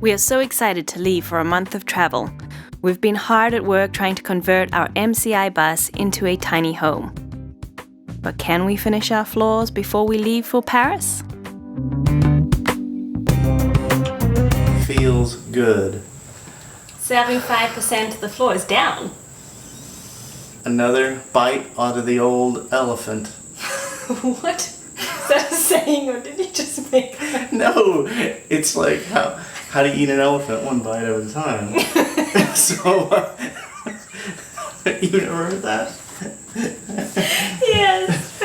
We are so excited to leave for a month of travel. We've been hard at work trying to convert our MCI bus into a tiny home. But can we finish our floors before we leave for Paris? Feels good. 75% of the floor is down. Another bite out of the old elephant. What? Is that a saying, or did you just make that? No, it's like how to eat an elephant one bite at a time. So, you've never heard that? Yes.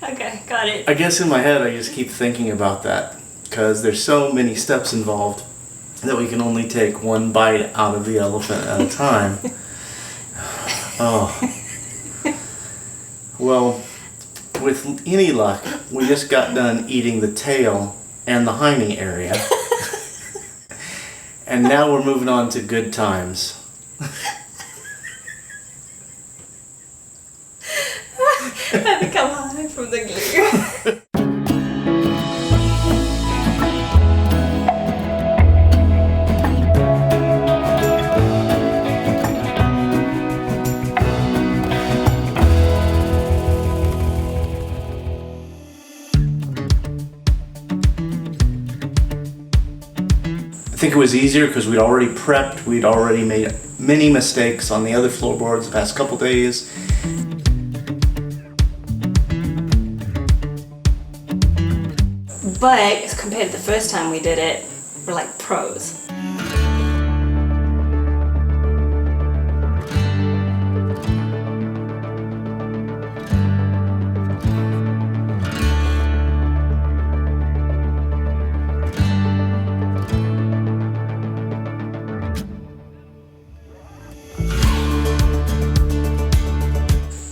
Okay, got it. I guess in my head I just keep thinking about that because there's so many steps involved that we can only take one bite out of the elephant at a time. Oh. Well, with any luck, we just got done eating the tail and the hiney area. And now we're moving on to good times. I become high from the glue. I think it was easier because we'd already prepped, we'd already made many mistakes on the other floorboards the past couple days. But compared to the first time we did it, we're like pros.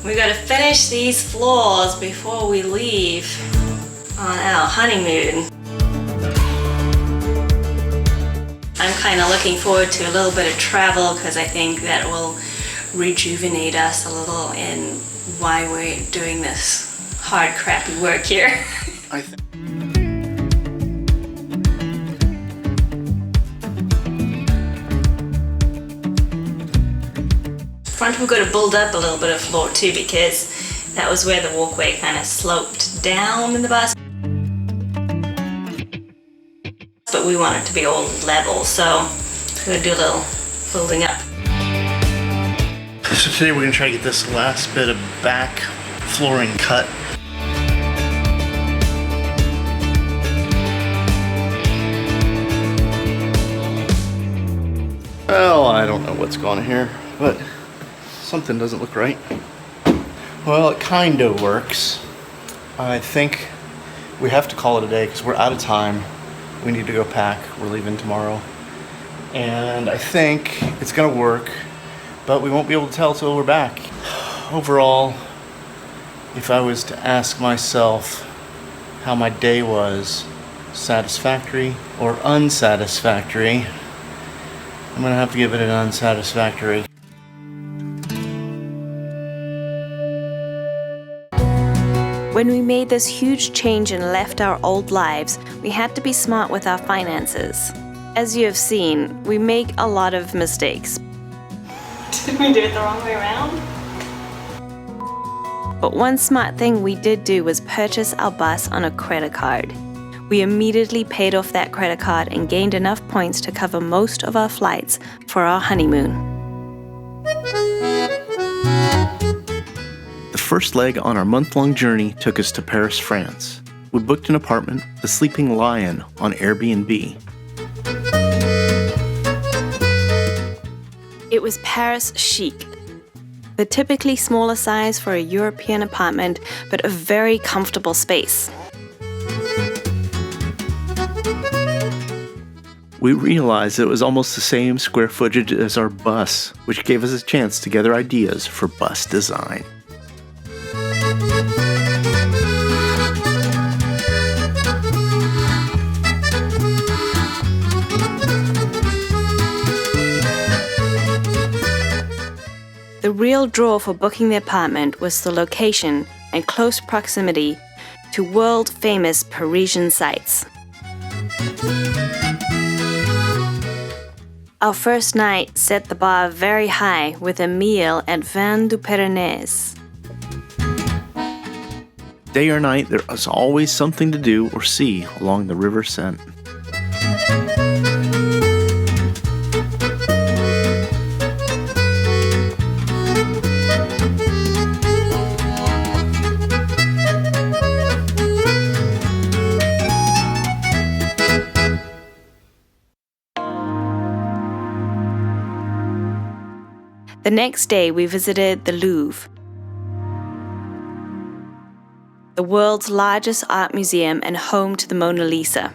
We gotta finish these floors before we leave on our honeymoon. I'm kind of looking forward to a little bit of travel because I think that will rejuvenate us a little in why we're doing this hard, crappy work here. Front we've got to build up a little bit of floor too because that was where the walkway kind of sloped down in the bus. But we want it to be all level, so we're going to do a little building up. So today we're going to try to get this last bit of back flooring cut. Well, I don't know what's going on here, but something doesn't look right. Well, it kind of works. I think we have to call it a day because we're out of time. We need to go pack. We're leaving tomorrow. And I think it's going to work, but we won't be able to tell till we're back. Overall, if I was to ask myself how my day was, satisfactory or unsatisfactory, I'm going to have to give it an unsatisfactory. When we made this huge change and left our old lives, we had to be smart with our finances. As you have seen, we make a lot of mistakes. Did we do it the wrong way around? But one smart thing we did do was purchase our bus on a credit card. We immediately paid off that credit card and gained enough points to cover most of our flights for our honeymoon. The first leg on our month-long journey took us to Paris, France. We booked an apartment, the Sleeping Lion, on Airbnb. It was Paris chic. The typically smaller size for a European apartment, but a very comfortable space. We realized it was almost the same square footage as our bus, which gave us a chance to gather ideas for bus design. The real draw for booking the apartment was the location and close proximity to world-famous Parisian sites. Our first night set the bar very high with a meal at Vin du Pyrénées. Day or night, there is always something to do or see along the River Seine. The next day, we visited the Louvre, the world's largest art museum and home to the Mona Lisa.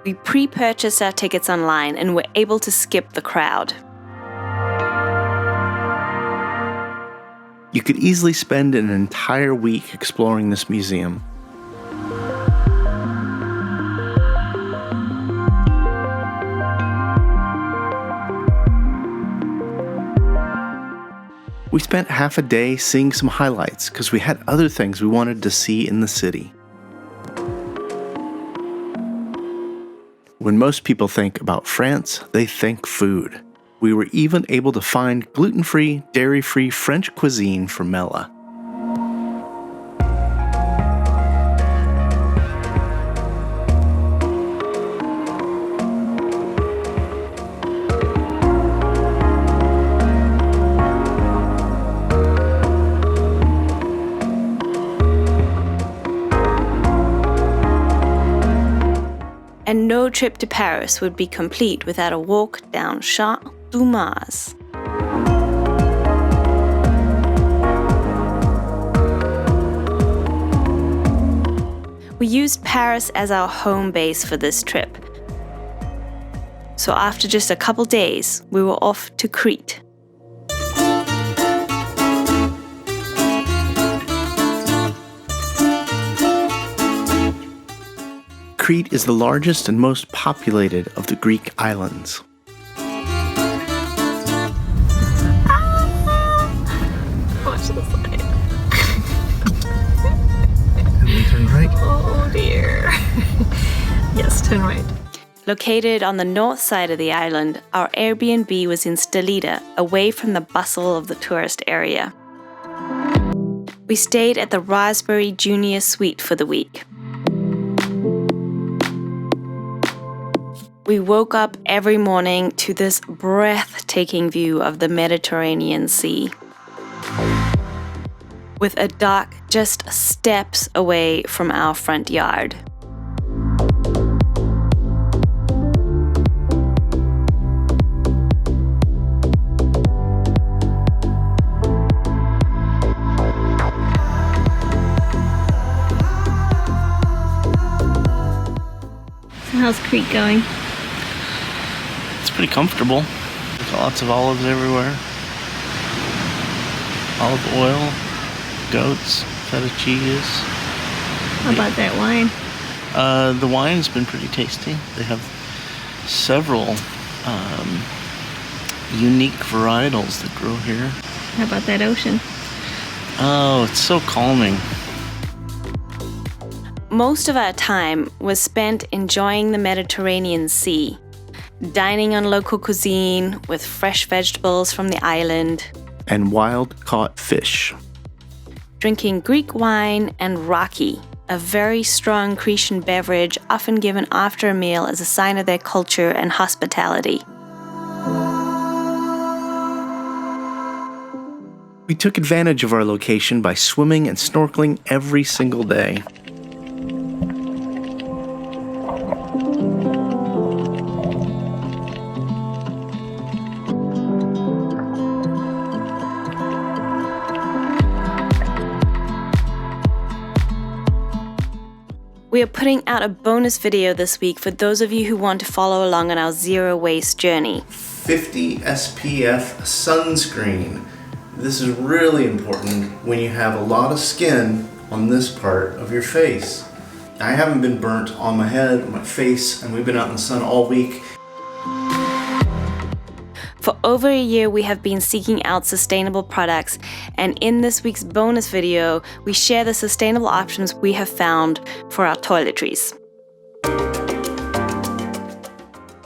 We pre-purchased our tickets online and were able to skip the crowd. You could easily spend an entire week exploring this museum. We spent half a day seeing some highlights because we had other things we wanted to see in the city. When most people think about France, they think food. We were even able to find gluten-free, dairy-free French cuisine for Mela. And no trip to Paris would be complete without a walk down Champs du Mars. We used Paris as our home base for this trip. So after just a couple days, we were off to Crete. Crete is the largest and most populated of the Greek islands. Watch the slide. And we turn right. Oh dear. Yes, turn right. Located on the north side of the island, our Airbnb was in Stelida, away from the bustle of the tourist area. We stayed at the Raspberry Junior Suite for the week. We woke up every morning to this breathtaking view of the Mediterranean Sea, with a dock just steps away from our front yard. So how's Crete going? It's pretty comfortable. There's lots of olives everywhere. Olive oil, goats, feta cheese. How about that wine? The wine's been pretty tasty. They have several unique varietals that grow here. How about that ocean? Oh, it's so calming. Most of our time was spent enjoying the Mediterranean Sea, dining on local cuisine with fresh vegetables from the island, And wild-caught fish. drinking Greek wine and raki, a very strong Cretan beverage often given after a meal as a sign of their culture and hospitality. We took advantage of our location by swimming and snorkeling every single day. We are putting out a bonus video this week for those of you who want to follow along on our zero waste journey. 50 SPF sunscreen. This is really important when you have a lot of skin on this part of your face. I haven't been burnt on my head or my face, and we've been out in the sun all week. For over a year, we have been seeking out sustainable products, and in this week's bonus video, we share the sustainable options we have found for our toiletries.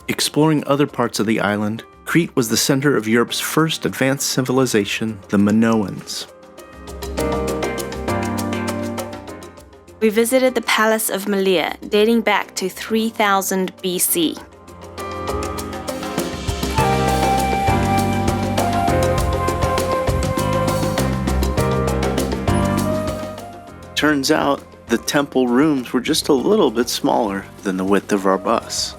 Exploring other parts of the island, Crete was the center of Europe's first advanced civilization, the Minoans. We visited the Palace of Marais, dating back to 3000 BC. Turns out the temple rooms were just a little bit smaller than the width of our bus.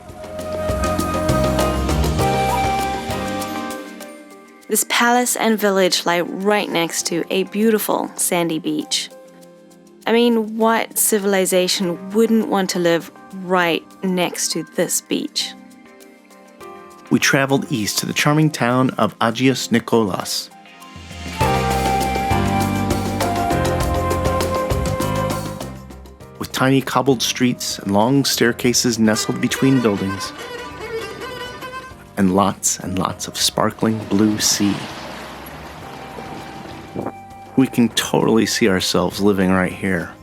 This palace and village lie right next to a beautiful sandy beach. I mean, what civilization wouldn't want to live right next to this beach? We traveled east to the charming town of Agios Nikolaos. With tiny cobbled streets and long staircases nestled between buildings, and lots of sparkling blue sea. We can totally see ourselves living right here.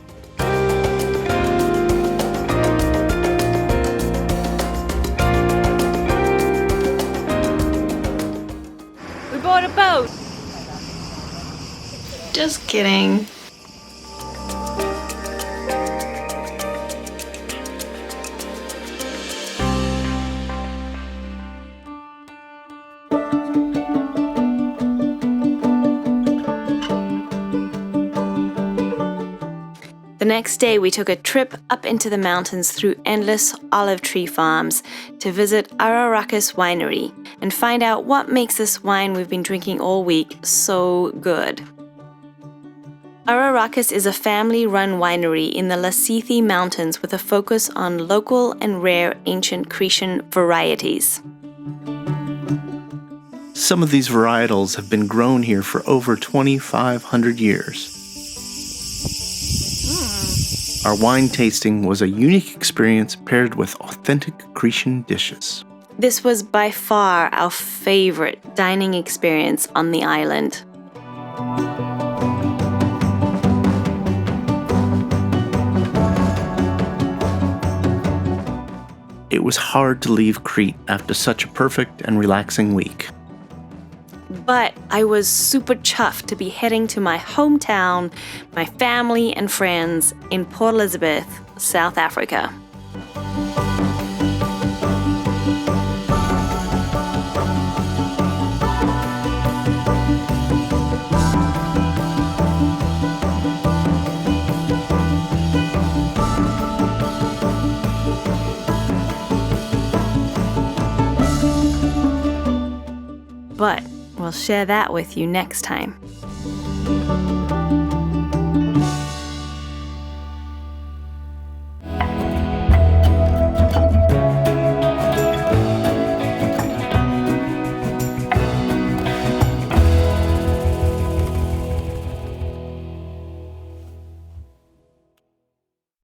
We bought a boat! Just kidding. The next day, we took a trip up into the mountains through endless olive tree farms to visit Ararakis Winery and find out what makes this wine we've been drinking all week so good. Ararakis is a family-run winery in the Lassithi Mountains with a focus on local and rare ancient Cretan varieties. Some of these varietals have been grown here for over 2,500 years. Our wine tasting was a unique experience paired with authentic Cretan dishes. This was by far our favorite dining experience on the island. It was hard to leave Crete after such a perfect and relaxing week. But I was super chuffed to be heading to my hometown, my family and friends in Port Elizabeth, South Africa. But we'll share that with you next time.